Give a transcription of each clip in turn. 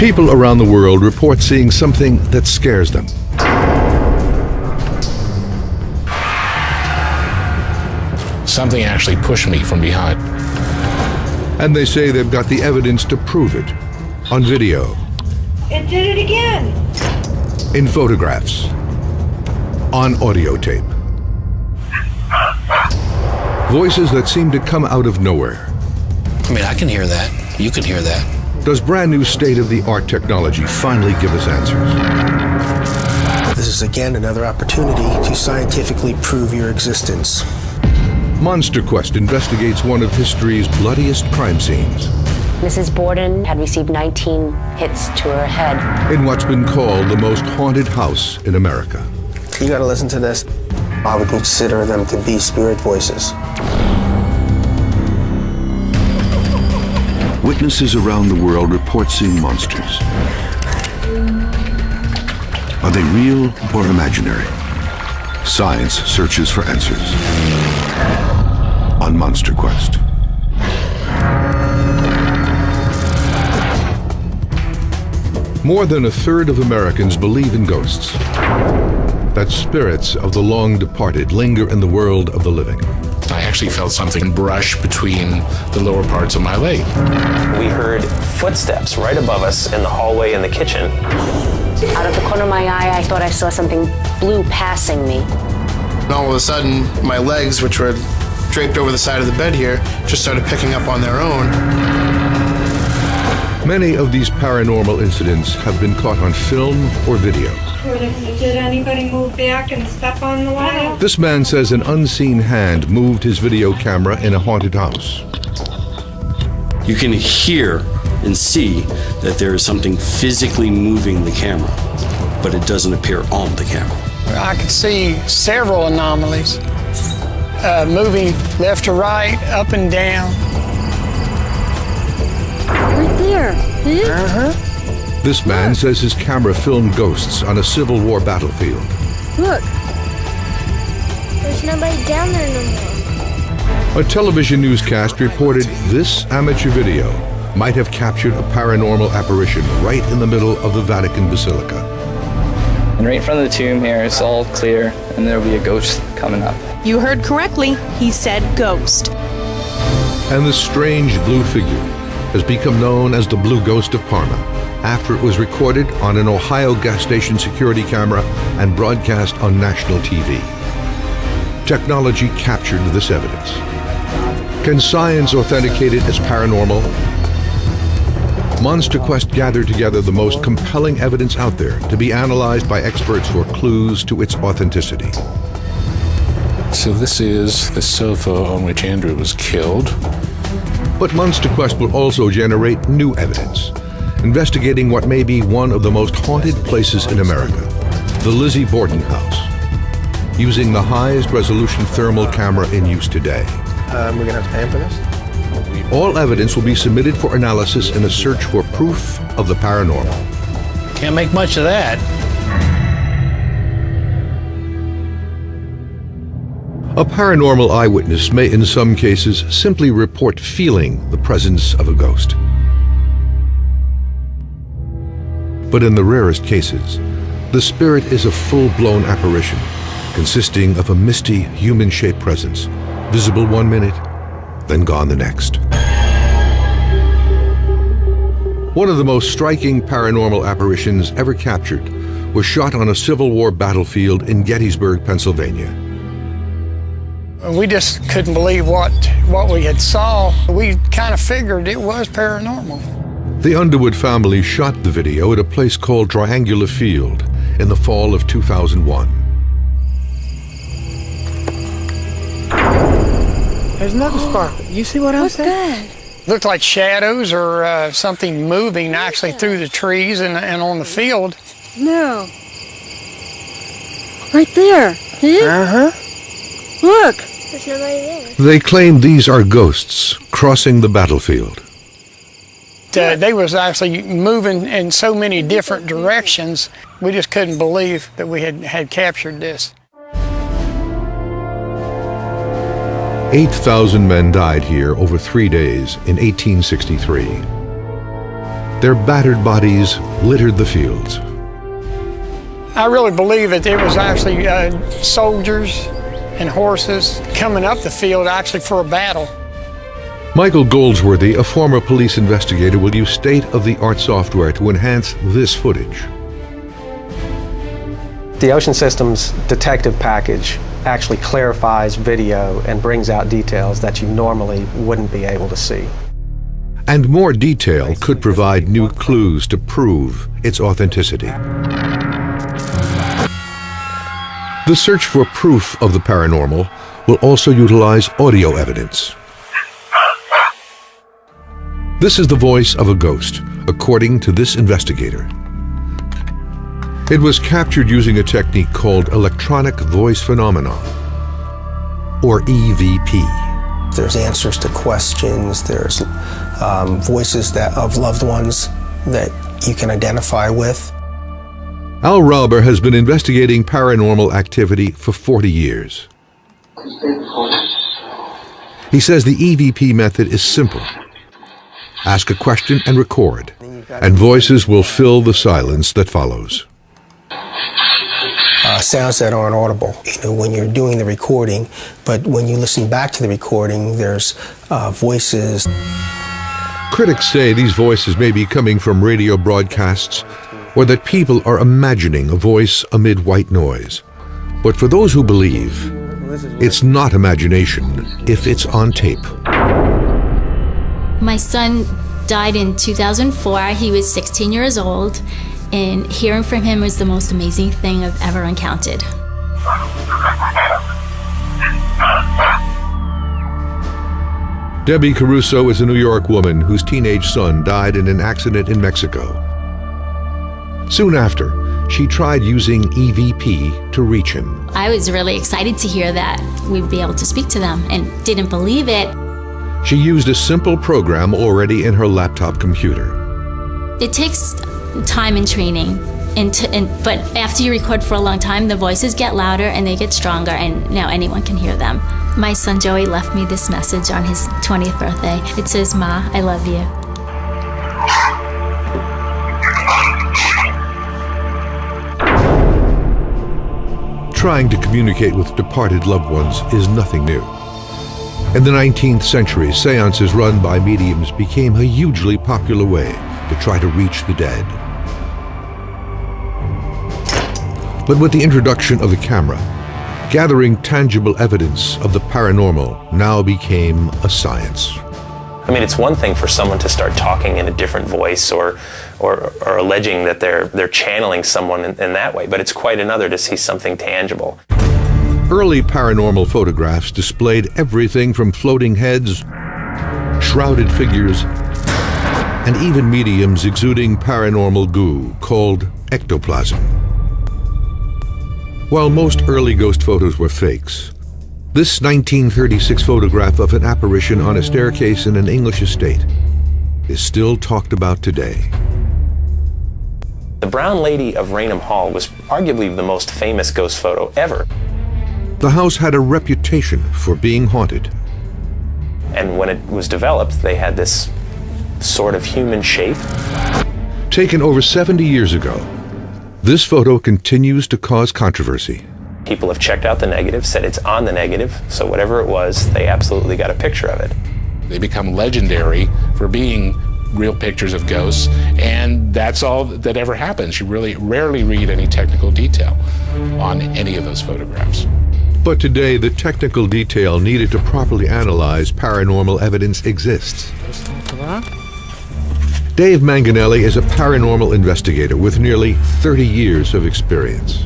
People around the world report seeing something that scares them. Something actually pushed me from behind. And they say they've got the evidence to prove it. On video. It did it again. In photographs. On audio tape. Voices that seem to come out of nowhere. I mean, I can hear that. You can hear that. Does brand new state-of-the-art technology finally give us answers? This is again another opportunity to scientifically prove your existence. Monster Quest investigates one of history's bloodiest crime scenes. Mrs. Borden had received 19 hits to her head. In what's been called the most haunted house in America. You gotta listen to this. I would consider them to be spirit voices. Witnesses around the world report seeing monsters. Are they real or imaginary? Science searches for answers. On Monster Quest. More than a third of Americans believe in ghosts. That spirits of the long departed linger in the world of the living. I actually felt something brush between the lower parts of my leg. We heard footsteps right above us in the hallway in the kitchen. Out of the corner of my eye, I thought I saw something blue passing me. And all of a sudden, my legs, which were draped over the side of the bed here, just started picking up on their own. Many of these paranormal incidents have been caught on film or video. Did anybody move back and step on the wire? This man says an unseen hand moved his video camera in a haunted house. You can hear and see that there is something physically moving the camera, but it doesn't appear on the camera. I could see several anomalies moving left to right, up and down. Right there. This man says his camera filmed ghosts on a Civil War battlefield. Look. There's nobody down there no more. A television newscast reported this amateur video might have captured a paranormal apparition right in the middle of the Vatican Basilica. And right in front of the tomb here, it's all clear, and there'll be a ghost coming up. You heard correctly. He said ghost. And the strange blue figure has become known as the Blue Ghost of Parma after it was recorded on an Ohio gas station security camera and broadcast on national TV. Technology captured this evidence. Can science authenticate it as paranormal? Monster Quest gathered together the most compelling evidence out there to be analyzed by experts for clues to its authenticity. So this is the sofa on which Andrew was killed. But Monster Quest will also generate new evidence, investigating what may be one of the most haunted places in America, the Lizzie Borden house, using the highest resolution thermal camera in use today. We're gonna have to pay him for this? All evidence will be submitted for analysis in a search for proof of the paranormal. Can't make much of that. A paranormal eyewitness may in some cases simply report feeling the presence of a ghost. But in the rarest cases, the spirit is a full-blown apparition consisting of a misty human-shaped presence, visible one minute, then gone the next. One of the most striking paranormal apparitions ever captured was shot on a Civil War battlefield in Gettysburg, Pennsylvania. We just couldn't believe what we had saw. We kind of figured it was paranormal. The Underwood family shot the video at a place called Triangular Field in the fall of 2001. There's another spark. You see what I'm saying? Looked like shadows or something moving actually through the trees and on the field. No. Right there. Look. There's nobody there. They claim these are ghosts crossing the battlefield. They was actually moving in so many different directions. We just couldn't believe that we had captured this. 8,000 men died here over 3 days in 1863. Their battered bodies littered the fields. I really believe that there was actually soldiers and horses coming up the field actually for a battle. Michael Goldsworthy, a former police investigator, will use state-of-the-art software to enhance this footage. The Ocean Systems detective package actually clarifies video and brings out details that you normally wouldn't be able to see. And more detail could provide new clues to prove its authenticity. The search for proof of the paranormal will also utilize audio evidence. This is the voice of a ghost, according to this investigator. It was captured using a technique called electronic voice phenomena, or EVP. There's answers to questions, there's voices of loved ones that you can identify with. Al Rauber has been investigating paranormal activity for 40 years. He says the EVP method is simple. Ask a question and record, and voices will fill the silence that follows. Sounds that aren't audible, when you're doing the recording, but when you listen back to the recording, there's voices. Critics say these voices may be coming from radio broadcasts, or that people are imagining a voice amid white noise. But for those who believe, it's not imagination if it's on tape. My son died in 2004. He was 16 years old, and hearing from him was the most amazing thing I've ever encountered. Debbie Caruso is a New York woman whose teenage son died in an accident in Mexico. Soon after, she tried using EVP to reach him. I was really excited to hear that we'd be able to speak to them and didn't believe it. She used a simple program already in her laptop computer. It takes time and training, but after you record for a long time, the voices get louder and they get stronger, and now anyone can hear them. My son Joey left me this message on his 20th birthday. It says, "Ma, I love you." Trying to communicate with departed loved ones is nothing new. In the 19th century, seances run by mediums became a hugely popular way to try to reach the dead. But with the introduction of the camera, gathering tangible evidence of the paranormal now became a science. I mean, it's one thing for someone to start talking in a different voice or alleging that they're channeling someone in that way, but it's quite another to see something tangible. Early paranormal photographs displayed everything from floating heads, shrouded figures, and even mediums exuding paranormal goo called ectoplasm. While most early ghost photos were fakes, this 1936 photograph of an apparition on a staircase in an English estate is still talked about today. The Brown Lady of Raynham Hall was arguably the most famous ghost photo ever. The house had a reputation for being haunted. And when it was developed, they had this sort of human shape. Taken over 70 years ago, this photo continues to cause controversy. People have checked out the negative, said it's on the negative, so whatever it was, they absolutely got a picture of it. They become legendary for being real pictures of ghosts, and that's all that ever happens. You really rarely read any technical detail on any of those photographs. But today, the technical detail needed to properly analyze paranormal evidence exists. Dave Manganelli is a paranormal investigator with nearly 30 years of experience.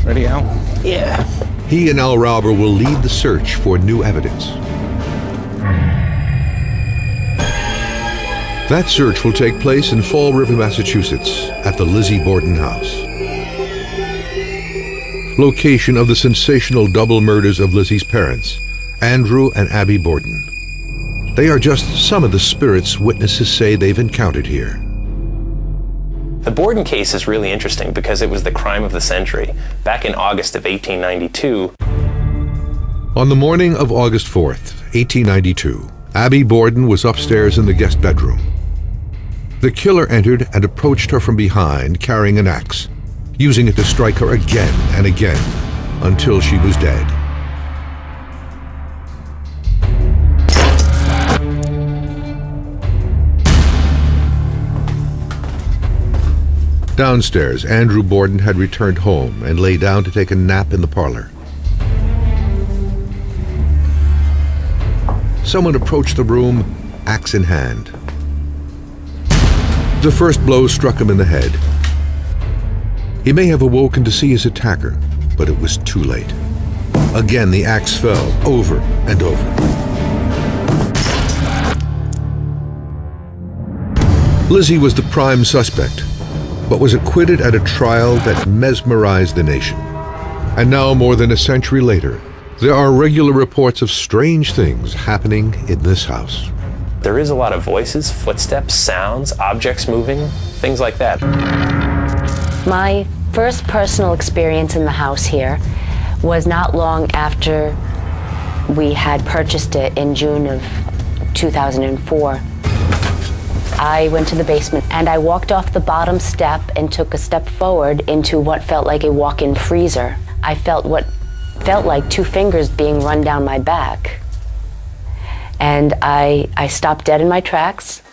Ready, Al? Yeah. He and Al Rauber will lead the search for new evidence. That search will take place in Fall River, Massachusetts, at the Lizzie Borden house. Location of the sensational double murders of Lizzie's parents, Andrew and Abby Borden. They are just some of the spirits witnesses say they've encountered here. The Borden case is really interesting because it was the crime of the century. Back in August of 1892. On the morning of August 4th, 1892, Abby Borden was upstairs in the guest bedroom. The killer entered and approached her from behind, carrying an axe, using it to strike her again and again until she was dead. Downstairs, Andrew Borden had returned home and lay down to take a nap in the parlor. Someone approached the room, axe in hand. The first blow struck him in the head. He may have awoken to see his attacker, but it was too late. Again, the axe fell over and over. Lizzie was the prime suspect, but was acquitted at a trial that mesmerized the nation. And now, more than a century later, there are regular reports of strange things happening in this house. There is a lot of voices, footsteps, sounds, objects moving, things like that. My first personal experience in the house here was not long after we had purchased it in June of 2004. I went to the basement and I walked off the bottom step and took a step forward into what felt like a walk-in freezer. I felt what felt like 2 fingers being run down my back. And I stopped dead in my tracks.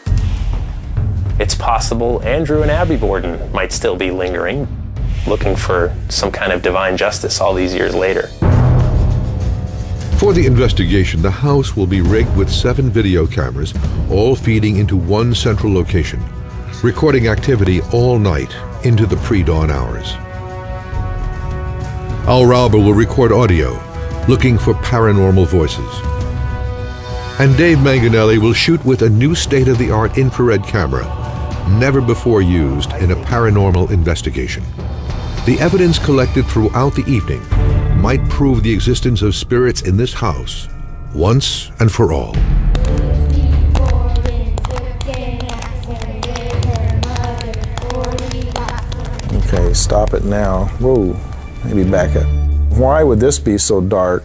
It's possible Andrew and Abby Borden might still be lingering, looking for some kind of divine justice all these years later. For the investigation, the house will be rigged with 7 video cameras, all feeding into one central location, recording activity all night into the pre-dawn hours. Al Rauber will record audio, looking for paranormal voices. And Dave Manganelli will shoot with a new state-of-the-art infrared camera, never before used in a paranormal investigation. The evidence collected throughout the evening might prove the existence of spirits in this house once and for all. Okay, stop it now. Whoa, maybe back it. Why would this be so dark?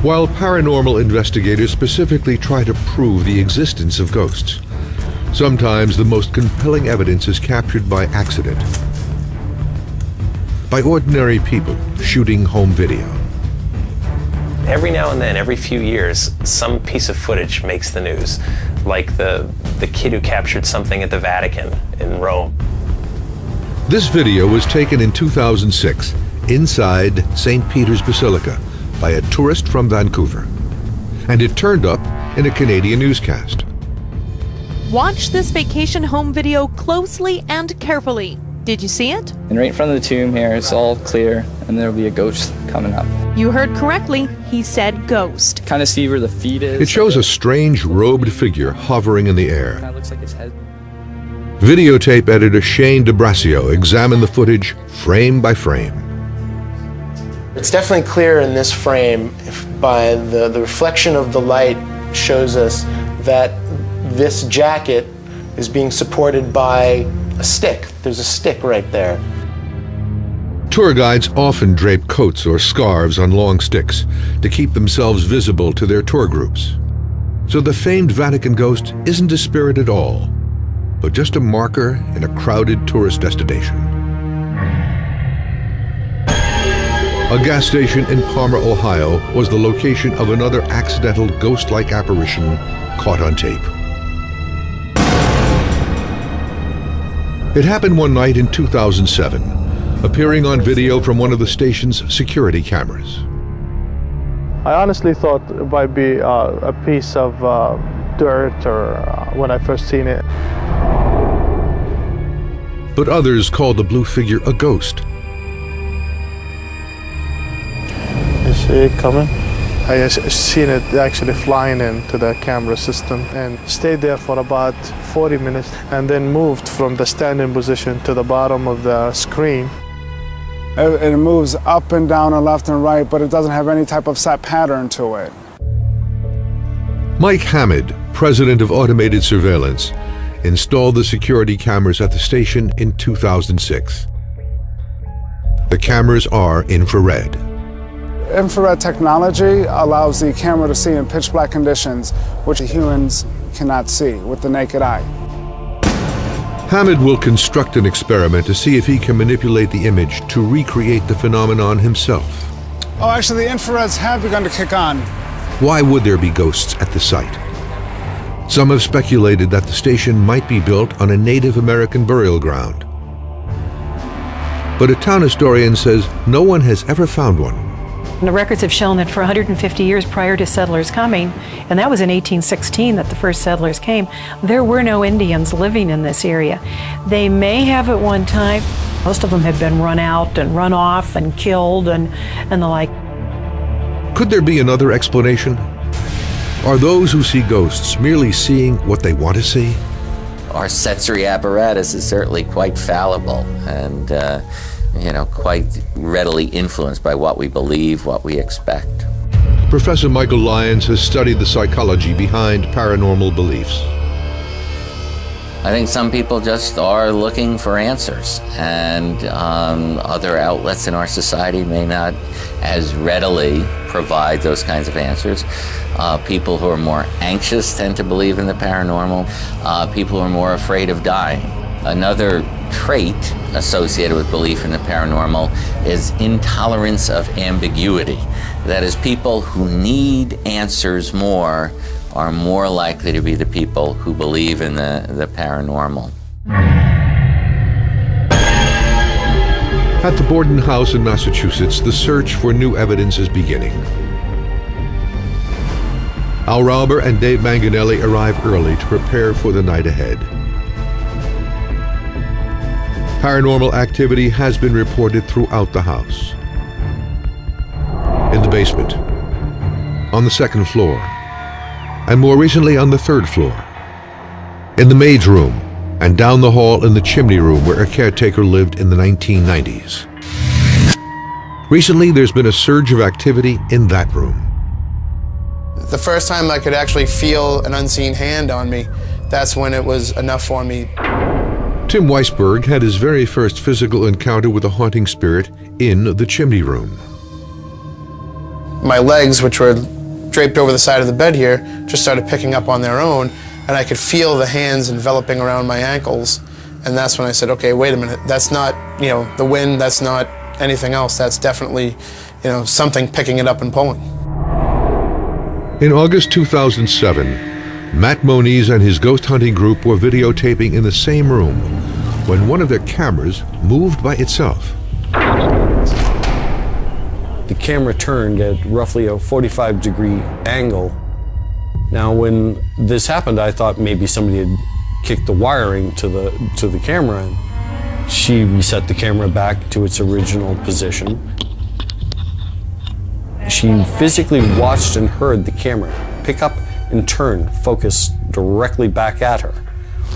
While paranormal investigators specifically try to prove the existence of ghosts, sometimes the most compelling evidence is captured by accident, by ordinary people shooting home video. Every now and then, every few years, some piece of footage makes the news, like the kid who captured something at the Vatican in Rome. This video was taken in 2006 inside St. Peter's Basilica by a tourist from Vancouver, and it turned up in a Canadian newscast. Watch this vacation home video closely and carefully. Did you see it? And right in front of the tomb here, it's all clear, and there'll be a ghost coming up. You heard correctly. He said ghost. Kind of see where the feet is. It shows a strange robed figure hovering in the air. Kind of looks like his head. Videotape editor Shane DeBrasio examined the footage frame by frame. It's definitely clear in this frame by the reflection of the light shows us that this jacket is being supported by a stick. There's a stick right there. Tour guides often drape coats or scarves on long sticks to keep themselves visible to their tour groups. So the famed Vatican ghost isn't a spirit at all, but just a marker in a crowded tourist destination. A gas station in Palmer, Ohio was the location of another accidental ghost-like apparition caught on tape. It happened one night in 2007, appearing on video from one of the station's security cameras. I honestly thought it might be a piece of dirt or when I first seen it. But others called the blue figure a ghost. You see it coming? I seen it actually flying into the camera system and stayed there for about 40 minutes and then moved from the standing position to the bottom of the screen. It moves up and down and left and right, but it doesn't have any type of set pattern to it. Mike Hammond, president of Automated Surveillance, installed the security cameras at the station in 2006. The cameras are infrared. Infrared technology allows the camera to see in pitch black conditions, which humans cannot see with the naked eye. Hamid will construct an experiment to see if he can manipulate the image to recreate the phenomenon himself. Oh, actually, the infrareds have begun to kick on. Why would there be ghosts at the site? Some have speculated that the station might be built on a Native American burial ground. But a town historian says no one has ever found one. The records have shown that for 150 years prior to settlers coming, and that was in 1816 that the first settlers came, there were no Indians living in this area. They may have at one time. Most of them had been run out and run off and killed and the like. Could there be another explanation? Are those who see ghosts merely seeing what they want to see? Our sensory apparatus is certainly quite fallible and quite readily influenced by what we believe, what we expect. Professor Michael Lyons has studied the psychology behind paranormal beliefs. I think some people just are looking for answers, and other outlets in our society may not as readily provide those kinds of answers. People who are more anxious tend to believe in the paranormal. People who are more afraid of dying. Another trait associated with belief in the paranormal is intolerance of ambiguity. That is, people who need answers more are more likely to be the people who believe in the paranormal. At the Borden House in Massachusetts, the search for new evidence is beginning. Al Rauber and Dave Manganelli arrive early to prepare for the night ahead. Paranormal activity has been reported throughout the house. In the basement, on the second floor, and more recently on the third floor, in the maid's room, and down the hall in the chimney room where a caretaker lived in the 1990s. Recently, there's been a surge of activity in that room. The first time I could actually feel an unseen hand on me, that's when it was enough for me. Tim Weisberg had his very first physical encounter with a haunting spirit in the chimney room. My legs, which were draped over the side of the bed here, just started picking up on their own, and I could feel the hands enveloping around my ankles. And that's when I said, okay, wait a minute, that's not, the wind, that's not anything else, that's definitely, something picking it up and pulling. In August 2007, Matt Moniz and his ghost hunting group were videotaping in the same room when one of their cameras moved by itself. The camera turned at roughly a 45-degree angle. Now, when this happened, I thought maybe somebody had kicked the wiring to the camera, and she reset the camera back to its original position. She physically watched and heard the camera pick up and turn, focus directly back at her,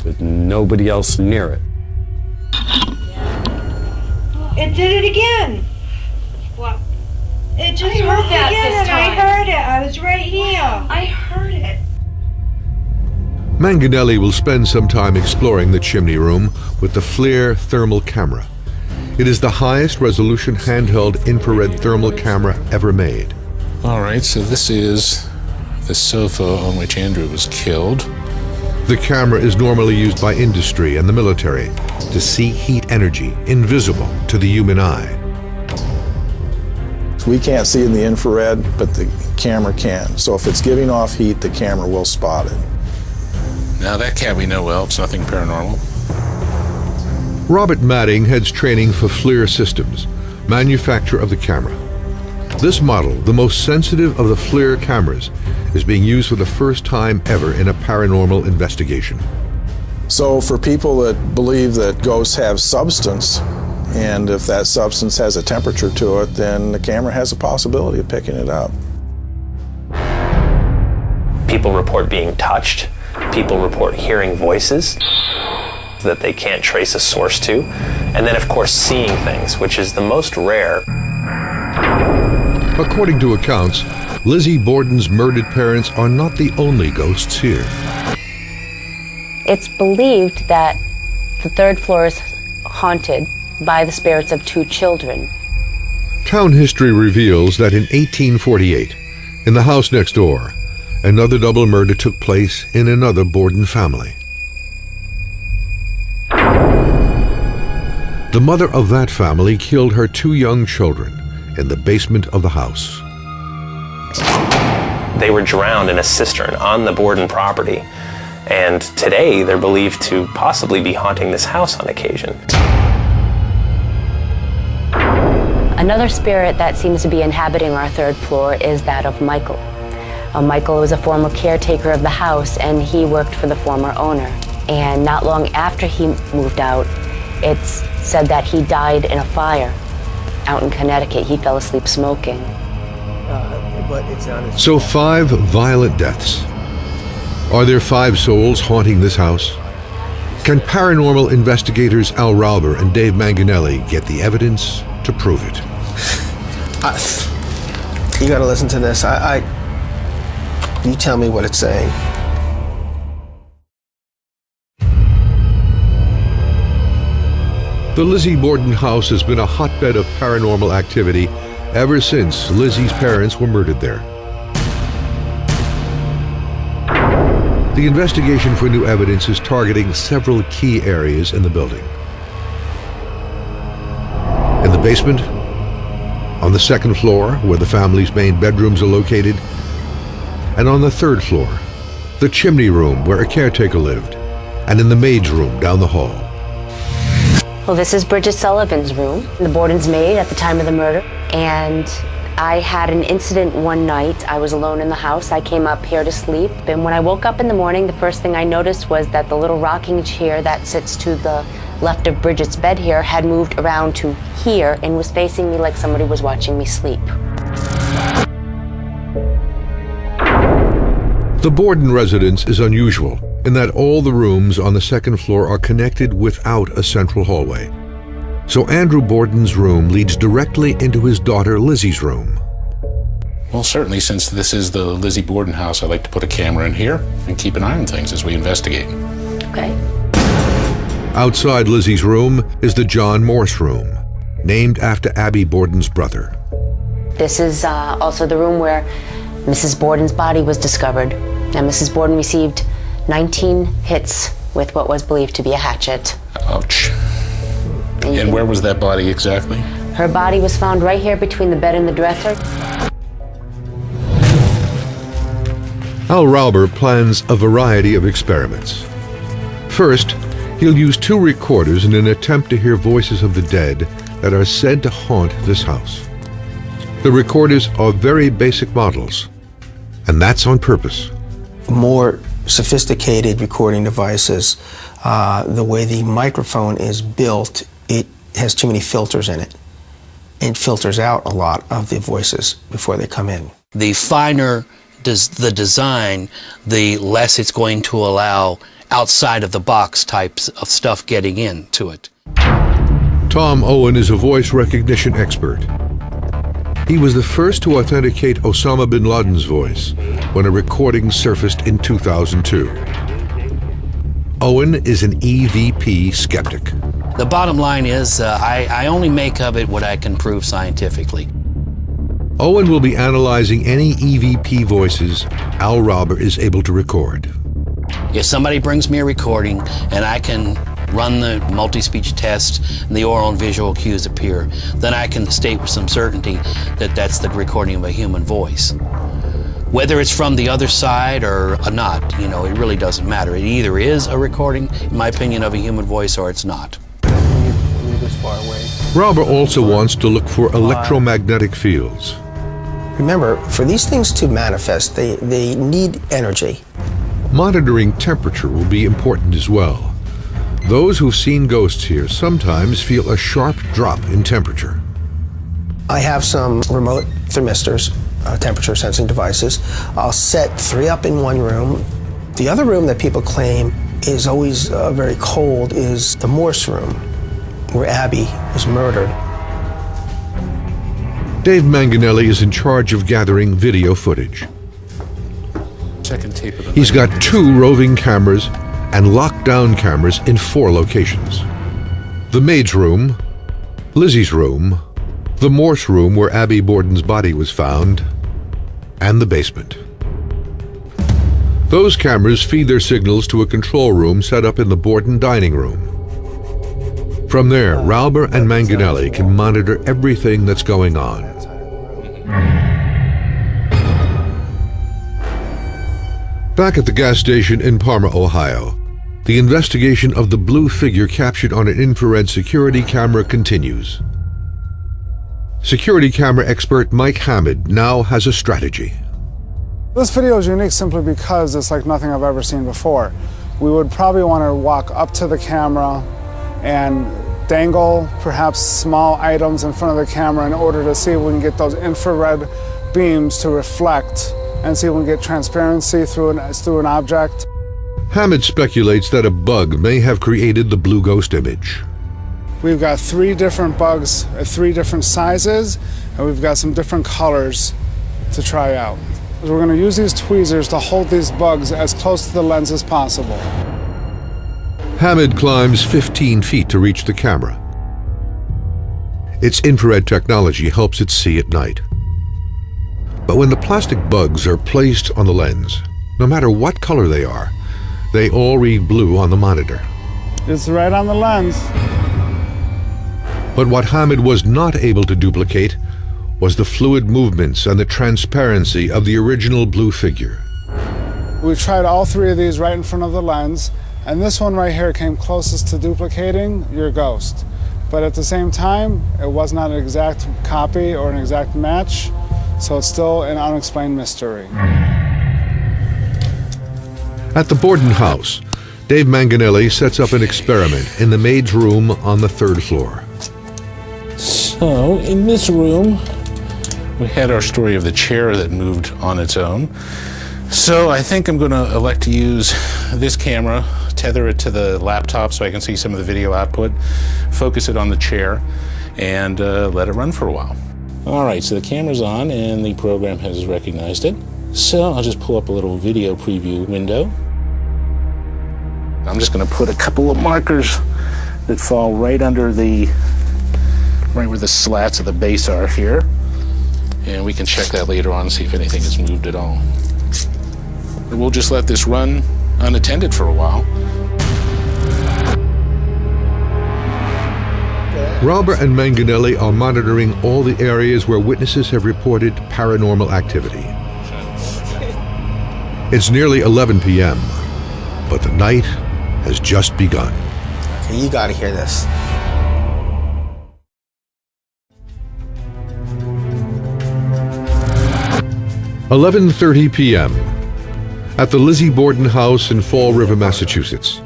with nobody else near it. It did it again. What? It just heard that again, I heard it. I was right here. I heard it. Manganelli will spend some time exploring the chimney room with the FLIR thermal camera. It is the highest resolution handheld infrared thermal camera ever made. All right, so this is the sofa on which Andrew was killed. The camera is normally used by industry and the military to see heat energy invisible to the human eye. We can't see in the infrared, but the camera can. So if it's giving off heat, the camera will spot it. Now that can't be no well, it's nothing paranormal. Robert Madding heads training for FLIR Systems, manufacturer of the camera. This model, the most sensitive of the FLIR cameras, is being used for the first time ever in a paranormal investigation. So for people that believe that ghosts have substance, and if that substance has a temperature to it, then the camera has a possibility of picking it up. People report being touched. People report hearing voices that they can't trace a source to. And then, of course, seeing things, which is the most rare. According to accounts, Lizzie Borden's murdered parents are not the only ghosts here. It's believed that the third floor is haunted by the spirits of two children Town history reveals that in 1848, in the house next door, another double murder took place in another Borden family. The mother of that family killed her 2 young children in the basement of the house. They were drowned in a cistern on the Borden property, and today they're believed to possibly be haunting this house on occasion. Another spirit that seems to be inhabiting our 3rd floor is that of Michael. Michael was a former caretaker of the house, and he worked for the former owner. And not long after he moved out, it's said that he died in a fire out in Connecticut. He fell asleep smoking. So 5 violent deaths. Are there 5 souls haunting this house? Can paranormal investigators Al Rauber and Dave Manganelli get the evidence to prove it? You gotta listen to this. You tell me what it's saying. The Lizzie Borden house has been a hotbed of paranormal activity ever since Lizzie's parents were murdered there. The investigation for new evidence is targeting several key areas in the building. In the basement, on the 2nd floor, where the family's main bedrooms are located, and on the 3rd floor, the chimney room where a caretaker lived, and in the maid's room down the hall. Well, this is Bridget Sullivan's room, the Borden's maid at the time of the murder. And I had an incident one night. I was alone in the house. I came up here to sleep. And when I woke up in the morning, the first thing I noticed was that the little rocking chair that sits to the left of Bridget's bed here had moved around to here and was facing me like somebody was watching me sleep. The Borden residence is unusual in that all the rooms on the 2nd floor are connected without a central hallway. So Andrew Borden's room leads directly into his daughter Lizzie's room. Well, certainly, since this is the Lizzie Borden house, I'd like to put a camera in here and keep an eye on things as we investigate. Okay. Outside Lizzie's room is the John Morse room, named after Abby Borden's brother. This is also the room where Mrs. Borden's body was discovered. And Mrs. Borden received 19 hits with what was believed to be a hatchet. Ouch. And where was that body exactly? Her body was found right here between the bed and the dresser. Al Rauber plans a variety of experiments. First, he'll use 2 recorders in an attempt to hear voices of the dead that are said to haunt this house. The recorders are very basic models, and that's on purpose. More sophisticated recording devices, the way the microphone is built, it has too many filters in it. It filters out a lot of the voices before they come in. The finer the design, the less it's going to allow outside of the box types of stuff getting into it. Tom Owen is a voice recognition expert. He was the first to authenticate Osama bin Laden's voice when a recording surfaced in 2002. Owen is an EVP skeptic. The bottom line is I only make of it what I can prove scientifically. Owen will be analyzing any EVP voices Al Rauber is able to record. If somebody brings me a recording and I can run the multi-speech test and the oral and visual cues appear, then I can state with some certainty that that's the recording of a human voice. Whether it's from the other side or not, you know, it really doesn't matter. It either is a recording, in my opinion, of a human voice or it's not. Rauber also wants to look for electromagnetic fields. Remember, for these things to manifest, they need energy. Monitoring temperature will be important as well. Those who've seen ghosts here sometimes feel a sharp drop in temperature. I have some remote thermistors, temperature sensing devices. I'll set 3 up in one room. The other room that people claim is always very cold is the Morse room, where Abby was murdered. Dave Manganelli is in charge of gathering video footage. He's got 2 roving cameras and lockdown cameras in 4 locations. The maid's room, Lizzie's room, the Morse room where Abby Borden's body was found, and the basement. Those cameras feed their signals to a control room set up in the Borden dining room. From there, Rauber and Manganelli can monitor everything that's going on. Back at the gas station in Parma, Ohio, the investigation of the blue figure captured on an infrared security camera continues. Security camera expert Mike Hammond now has a strategy. This video is unique simply because it's like nothing I've ever seen before. We would probably want to walk up to the camera and dangle perhaps small items in front of the camera in order to see if we can get those infrared beams to reflect and see if we can get transparency through an object. Hammond speculates that a bug may have created the blue ghost image. We've got 3 different bugs at 3 different sizes, and we've got some different colors to try out. We're going to use these tweezers to hold these bugs as close to the lens as possible. Hammond climbs 15 feet to reach the camera. Its infrared technology helps it see at night. But when the plastic bugs are placed on the lens, no matter what color they are, they all read blue on the monitor. It's right on the lens. But what Hammond was not able to duplicate was the fluid movements and the transparency of the original blue figure. We tried all 3 of these right in front of the lens, and this one right here came closest to duplicating your ghost. But at the same time, it was not an exact copy or an exact match, so it's still an unexplained mystery. At the Borden house, Dave Manganelli sets up an experiment in the maid's room on the 3rd floor. So, in this room, we had our story of the chair that moved on its own. So I think I'm going to elect to use this camera, tether it to the laptop so I can see some of the video output, focus it on the chair, and let it run for a while. All right, so the camera's on and the program has recognized it. So I'll just pull up a little video preview window. I'm just going to put a couple of markers that fall right under the, right where the slats of the base are here. And we can check that later on and see if anything has moved at all. We'll just let this run unattended for a while. Rauber and Manganelli are monitoring all the areas where witnesses have reported paranormal activity. It's nearly 11 p.m., but the night has just begun. Okay, you gotta hear this. "11:30 p.m. at the Lizzie Borden house in Fall River, Massachusetts.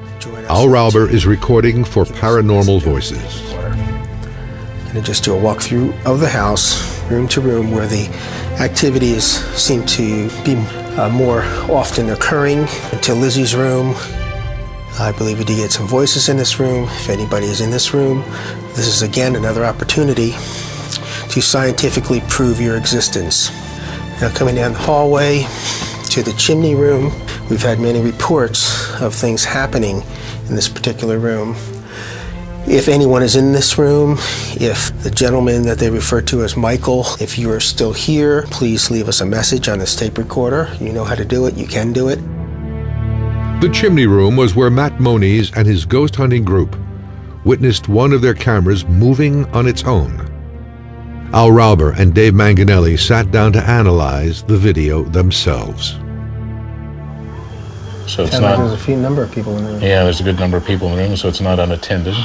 Al Rauber is recording for Paranormal Voices. I'm gonna just do a walkthrough of the house, room to room, where the activities seem to be more often occurring. Into Lizzie's room. I believe we did get some voices in this room. If anybody is in this room, this is again another opportunity to scientifically prove your existence. Now coming down the hallway to the chimney room, we've had many reports of things happening in this particular room. If anyone is in this room, if the gentleman that they refer to as Michael, if you are still here, please leave us a message on this tape recorder. You know how to do it, you can do it. The chimney room was where Matt Moniz and his ghost hunting group witnessed one of their cameras moving on its own. Al Rauber and Dave Manganelli sat down to analyze the video themselves. So it's Sounds not, like there's a few number of people in the room. yeah, there's a good number of people in the room, so it's not unattended.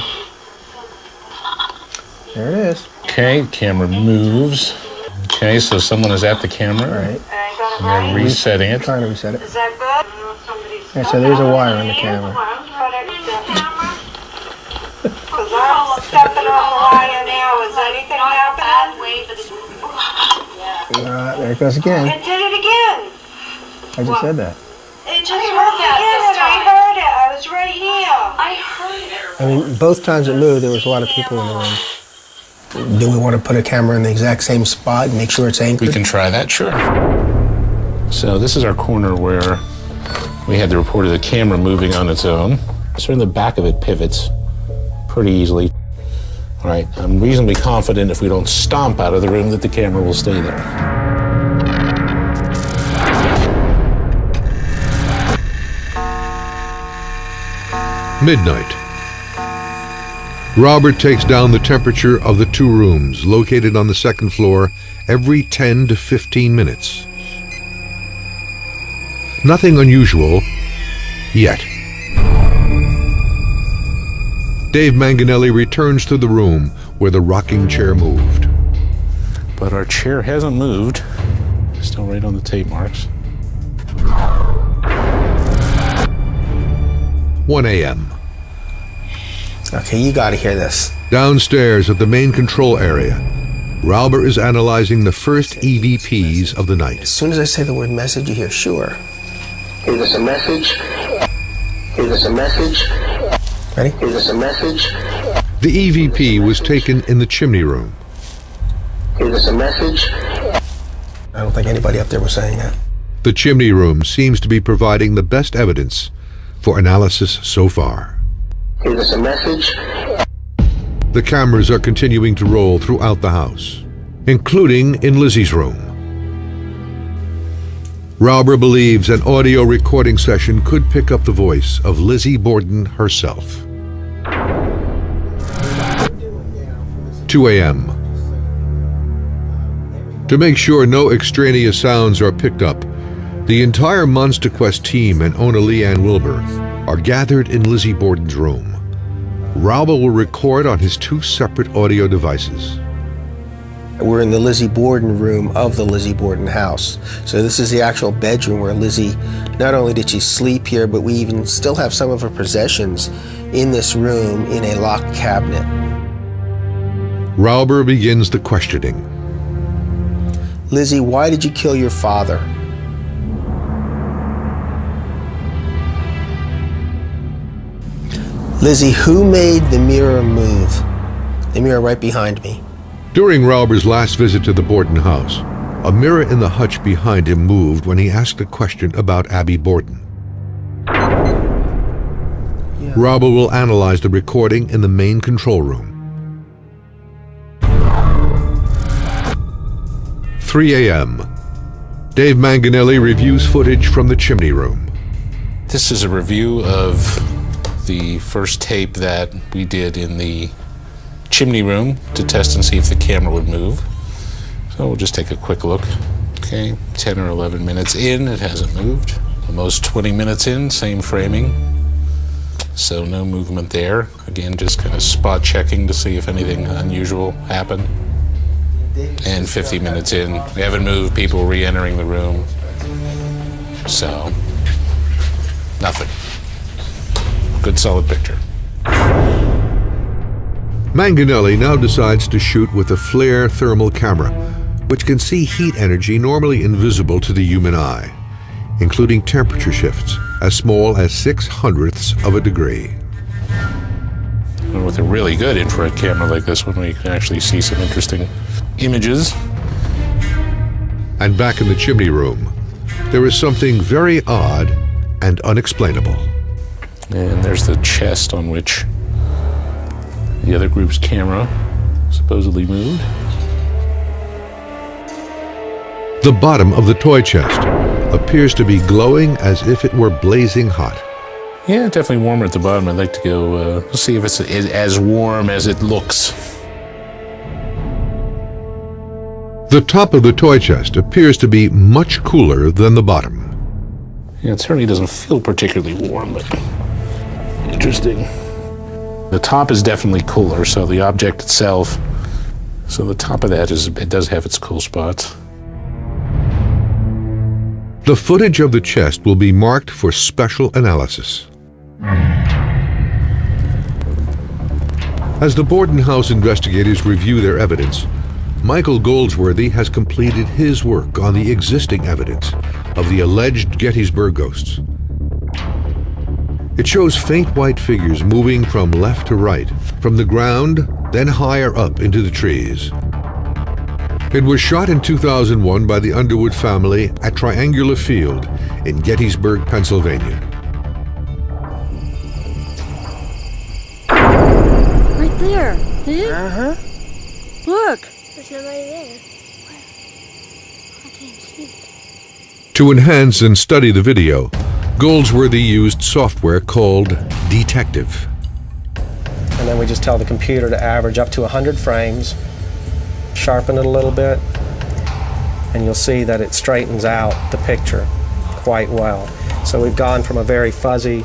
There it is. Okay, camera moves. Okay, so someone is at the camera. Right. And they're resetting it. Trying to reset it. Is that good? Yeah, so there's a wire on the camera. Because I'm stepping on the wire now. Is anything happening? There it goes again. It did it again. I just said that. It just moved again, and I heard it. I was right here. I heard it. I mean, both times it moved, there was a lot of people in the room. Do we want to put a camera in the exact same spot and make sure it's anchored? We can try that, sure. So this is our corner where we had the report of the camera moving on its own. So in the back of it pivots pretty easily. All right, I'm reasonably confident if we don't stomp out of the room that the camera will stay there. Midnight. Robert takes down the temperature of the 2 rooms located on the 2nd floor every 10 to 15 minutes. Nothing unusual yet. Dave Manganelli returns to the room where the rocking chair moved. But our chair hasn't moved. Still right on the tape marks. 1 a.m. Okay, you gotta hear this. Downstairs at the main control area, Rauber is analyzing the first EVPs of the night. As soon as I say the word message, you hear sure. Is this a message? Is this a message? Ready? Is this a message? The EVP was taken in the chimney room. Is this a message? I don't think anybody up there was saying that. The chimney room seems to be providing the best evidence for analysis so far. Is this a message? The cameras are continuing to roll throughout the house, including in Lizzie's room. Rauber believes an audio recording session could pick up the voice of Lizzie Borden herself. 2 a.m. To make sure no extraneous sounds are picked up, the entire Monster Quest team and owner Leanne Wilbur are gathered in Lizzie Borden's room. Rauber will record on his 2 separate audio devices. We're in the Lizzie Borden room of the Lizzie Borden house. So this is the actual bedroom where Lizzie, not only did she sleep here, but we even still have some of her possessions in this room in a locked cabinet. Rauber begins the questioning. Lizzie, why did you kill your father? Lizzie, who made the mirror move? The mirror right behind me. During Rauber's last visit to the Borden house, a mirror in the hutch behind him moved when he asked a question about Abby Borden. Rauber will analyze the recording in the main control room. 3 a.m. Dave Manganelli reviews footage from the chimney room. This is a review of the first tape that we did in the chimney room to test and see if the camera would move. So we'll just take a quick look. Okay, 10 or 11 minutes in, it hasn't moved. Almost 20 minutes in, same framing. So no movement there. Again, just kind of spot checking to see if anything unusual happened. And 50 minutes in, we haven't moved, people re-entering the room. So, nothing. Good solid picture. Manganelli now decides to shoot with a flare thermal camera, which can see heat energy normally invisible to the human eye, including temperature shifts as small as 0.06 of a degree. And with a really good infrared camera like this one, we can actually see some interesting images. And back in the chimney room, there is something very odd and unexplainable. And there's the chest on which the other group's camera supposedly moved. The bottom of the toy chest appears to be glowing as if it were blazing hot. Yeah, definitely warmer at the bottom. I'd like to go see if it's as warm as it looks. The top of the toy chest appears to be much cooler than the bottom. Yeah, it certainly doesn't feel particularly warm, but interesting. The top is definitely cooler, so the object itself, so the top of that it does have its cool spots. The footage of the chest will be marked for special analysis. As the Borden House investigators review their evidence, Michael Goldsworthy has completed his work on the existing evidence of the alleged Gettysburg ghosts. It shows faint white figures moving from left to right, from the ground, then higher up into the trees. It was shot in 2001 by the Underwood family at Triangular Field in Gettysburg, Pennsylvania. Right there. Uh-huh. Look. There's nobody there. I can't see. To enhance and study the video, Goldsworthy used software called Detective. And then we just tell the computer to average up to 100 frames, sharpen it a little bit, and you'll see that it straightens out the picture quite well. So we've gone from a very fuzzy,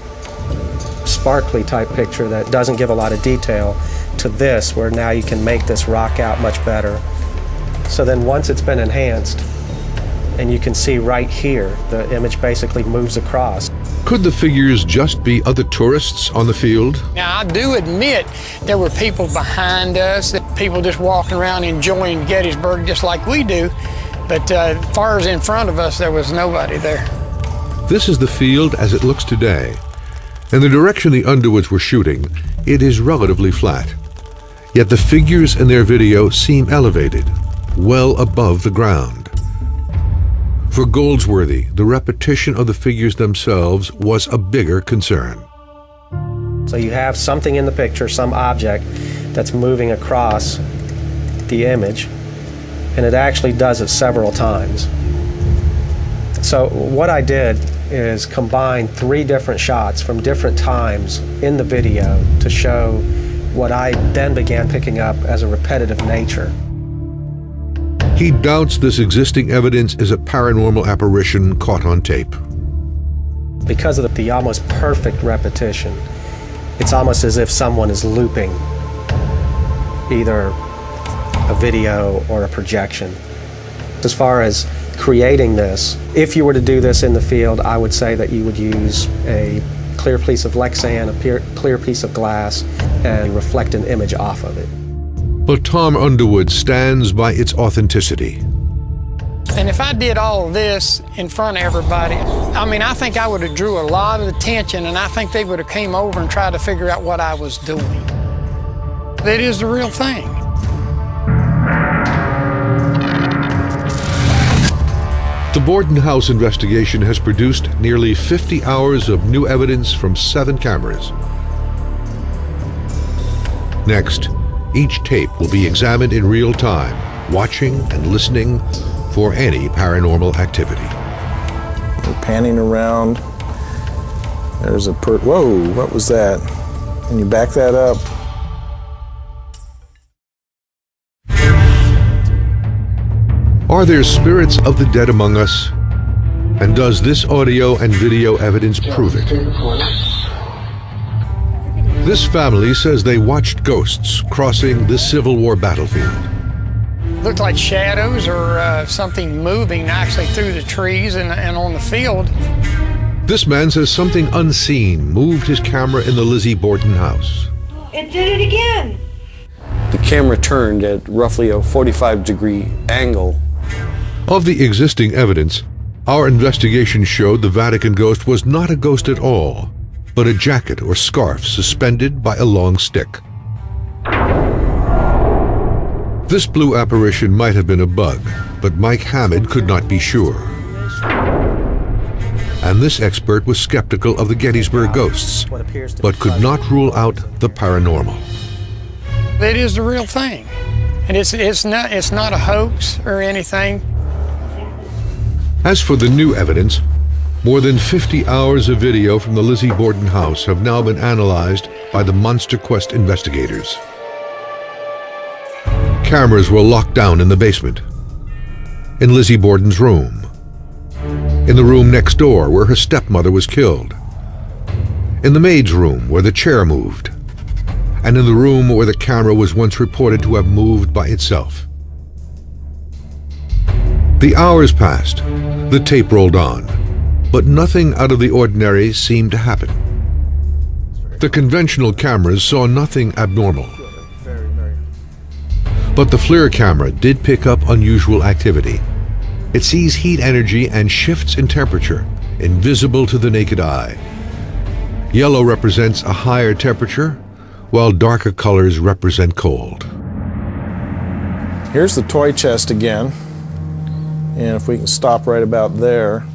sparkly type picture that doesn't give a lot of detail to this, where now you can make this rock out much better. So then once it's been enhanced, and you can see right here, the image basically moves across. Could the figures just be other tourists on the field? Now, I do admit there were people behind us, that people just walking around enjoying Gettysburg just like we do, but as far as in front of us, there was nobody there. This is the field as it looks today. In the direction the Underwoods were shooting, it is relatively flat. Yet the figures in their video seem elevated, well above the ground. For Goldsworthy, the repetition of the figures themselves was a bigger concern. So you have something in the picture, some object that's moving across the image, and it actually does it several times. So what I did is combine 3 different shots from different times in the video to show what I then began picking up as a repetitive nature. He doubts this existing evidence is a paranormal apparition caught on tape. Because of the almost perfect repetition, it's almost as if someone is looping either a video or a projection. As far as creating this, if you were to do this in the field, I would say that you would use a clear piece of Lexan, a clear piece of glass, and reflect an image off of it. But Tom Underwood stands by its authenticity. And if I did all of this in front of everybody, I mean, I think I would have drew a lot of attention, and I think they would have came over and tried to figure out what I was doing. It is the real thing. The Borden House investigation has produced nearly 50 hours of new evidence from 7 cameras. Next, each tape will be examined in real time, watching and listening for any paranormal activity. We're panning around. There's a whoa, what was that? Can you back that up? Are there spirits of the dead among us? And does this audio and video evidence prove it? This family says they watched ghosts crossing the Civil War battlefield. Looked like shadows or something moving actually through the trees and on the field. This man says something unseen moved his camera in the Lizzie Borden house. It did it again. The camera turned at roughly a 45-degree angle. Of the existing evidence, our investigation showed the Vatican ghost was not a ghost at all, but a jacket or scarf suspended by a long stick. This blue apparition might have been a bug, but Mike Hammond could not be sure. And this expert was skeptical of the Gettysburg ghosts, but could not rule out the paranormal. It is the real thing, and it's not a hoax or anything. As for the new evidence, more than 50 hours of video from the Lizzie Borden house have now been analyzed by the Monster Quest investigators. Cameras were locked down in the basement, in Lizzie Borden's room, in the room next door where her stepmother was killed, in the maid's room where the chair moved, and in the room where the camera was once reported to have moved by itself. The hours passed, the tape rolled on, but nothing out of the ordinary seemed to happen. The conventional cameras saw nothing abnormal. But the FLIR camera did pick up unusual activity. It sees heat energy and shifts in temperature, invisible to the naked eye. Yellow represents a higher temperature, while darker colors represent cold. Here's the toy chest again. And if we can stop right about there.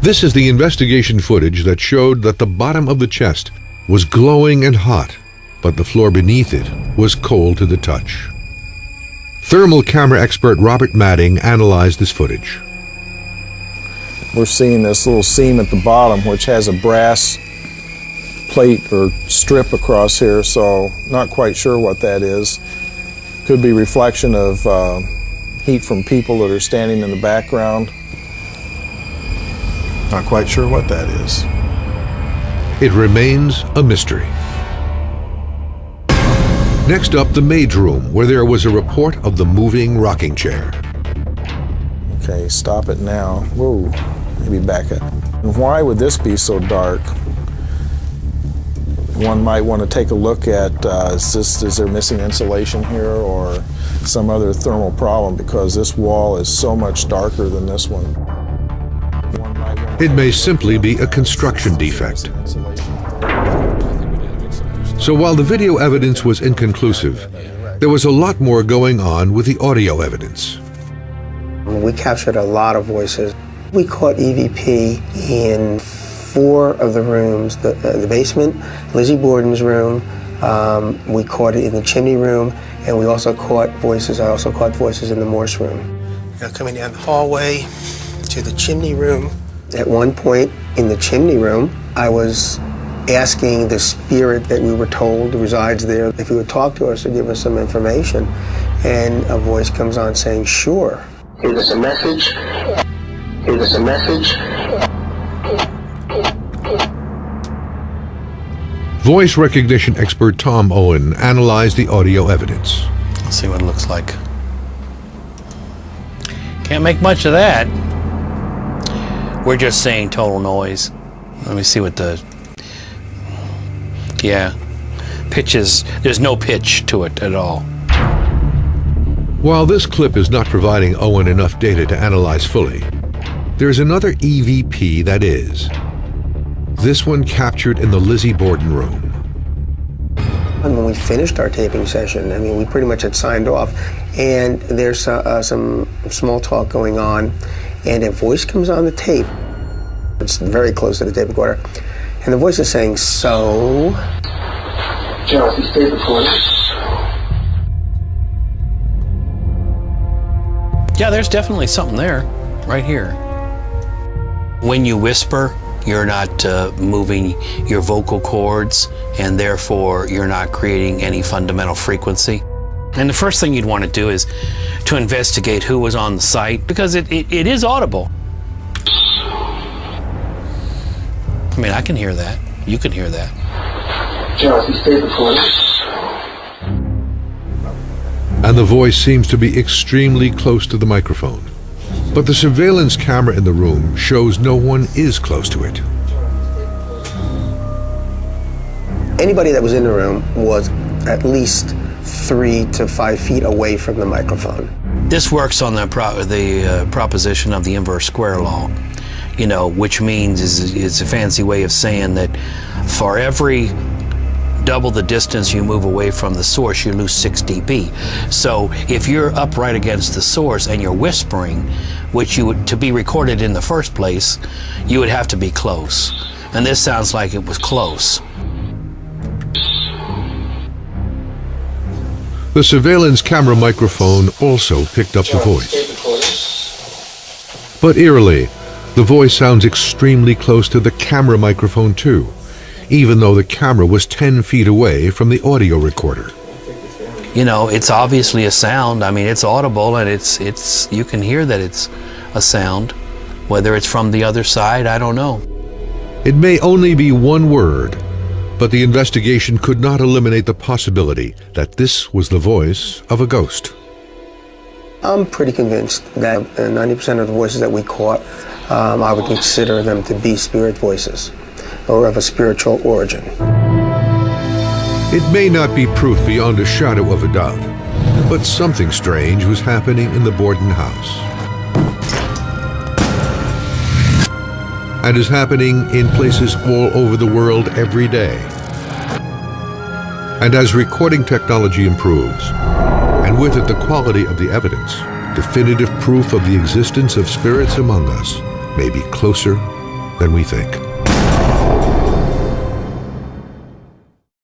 This is the investigation footage that showed that the bottom of the chest was glowing and hot, but the floor beneath it was cold to the touch. Thermal camera expert Robert Madding analyzed this footage. We're seeing this little seam at the bottom, which has a brass plate or strip across here, so not quite sure what that is. Could be reflection of heat from people that are standing in the background. Not quite sure what that is. It remains a mystery. Next up, the maid's room, where there was a report of the moving rocking chair. Okay, stop it now. Whoa, maybe back it. And why would this be so dark? One might want to take a look at, is there missing insulation here or some other thermal problem, because this wall is so much darker than this one. It may simply be a construction defect. So while the video evidence was inconclusive, there was a lot more going on with the audio evidence. We captured a lot of voices. We caught EVP in 4 of the rooms, the basement, Lizzie Borden's room, we caught it in the chimney room, and we also caught voices. I also caught voices in the Morse room. Now coming down the hallway to the chimney room. At one point in the chimney room, I was asking the spirit that we were told resides there if he would talk to us or give us some information, and a voice comes on saying, "Sure." Here's us a message. Here's us a message. Voice recognition expert Tom Owen analyzed the audio evidence. Let's see what it looks like. Can't make much of that. We're just saying total noise. Let me see what the... Yeah, pitch is... There's no pitch to it at all. While this clip is not providing Owen enough data to analyze fully, there's another EVP that is. This one captured in the Lizzie Borden room. And when we finished our taping session, I mean, we pretty much had signed off, and there's some small talk going on, and a voice comes on the tape. It's very close to the tape recorder, and the voice is saying, "So?" Jonathan, stay recording. Yeah, there's definitely something there, right here. When you whisper, you're not moving your vocal cords, and therefore you're not creating any fundamental frequency. And the first thing you'd want to do is to investigate who was on the site, because it is audible. I mean, I can hear that. You can hear that. Jonathan, stay recording. And the voice seems to be extremely close to the microphone. But the surveillance camera in the room shows no one is close to it. Anybody that was in the room was at least 3 to 5 feet away from the microphone. This works on the proposition of the inverse square law, you know, which means is a fancy way of saying that for every double the distance you move away from the source, you lose 6 dB. So if you're up right against the source and you're whispering, which you would, to be recorded in the first place, you would have to be close. And this sounds like it was close. The surveillance camera microphone also picked up the voice. But eerily, the voice sounds extremely close to the camera microphone too, even though the camera was 10 feet away from the audio recorder. You know, it's obviously a sound. I mean, it's audible, and it's you can hear that it's a sound. Whether it's from the other side, I don't know. It may only be one word, but the investigation could not eliminate the possibility that this was the voice of a ghost. I'm pretty convinced that 90% of the voices that we caught, I would consider them to be spirit voices, or of a spiritual origin. It may not be proof beyond a shadow of a doubt, but something strange was happening in the Borden house. And is happening in places all over the world every day. And as recording technology improves, and with it the quality of the evidence, definitive proof of the existence of spirits among us may be closer than we think.